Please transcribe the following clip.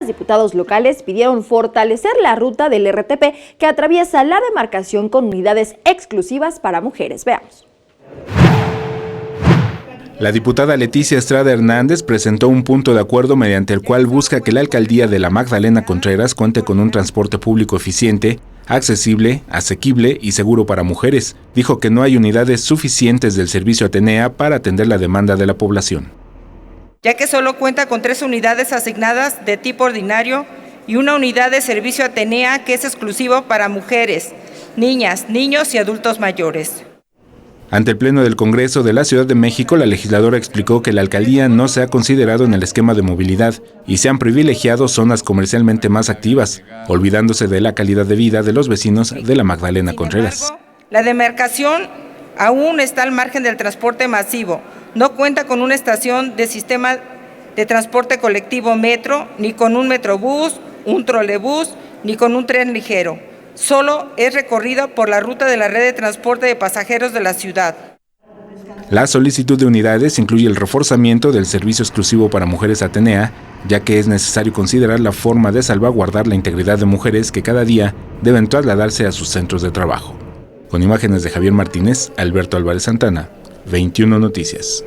Diputados locales pidieron fortalecer la ruta del RTP que atraviesa la demarcación con unidades exclusivas para mujeres. Veamos. La diputada Leticia Estrada Hernández presentó un punto de acuerdo mediante el cual busca que la alcaldía de la Magdalena Contreras cuente con un transporte público eficiente, accesible, asequible y seguro para mujeres. Dijo que no hay unidades suficientes del servicio Atenea para atender la demanda de la población, ya que solo cuenta con 3 unidades asignadas de tipo ordinario y una unidad de servicio Atenea que es exclusivo para mujeres, niñas, niños y adultos mayores. Ante el Pleno del Congreso de la Ciudad de México, la legisladora explicó que la alcaldía no se ha considerado en el esquema de movilidad y se han privilegiado zonas comercialmente más activas, olvidándose de la calidad de vida de los vecinos de la Magdalena Contreras. Sin embargo, la demarcación aún está al margen del transporte masivo. No cuenta con una estación de sistema de transporte colectivo metro, ni con un metrobús, un trolebús, ni con un tren ligero. Solo es recorrido por la ruta de la red de transporte de pasajeros de la ciudad. La solicitud de unidades incluye el reforzamiento del servicio exclusivo para mujeres Atenea, ya que es necesario considerar la forma de salvaguardar la integridad de mujeres que cada día deben trasladarse a sus centros de trabajo. Con imágenes de Javier Martínez, Alberto Álvarez Santana, 21 Noticias.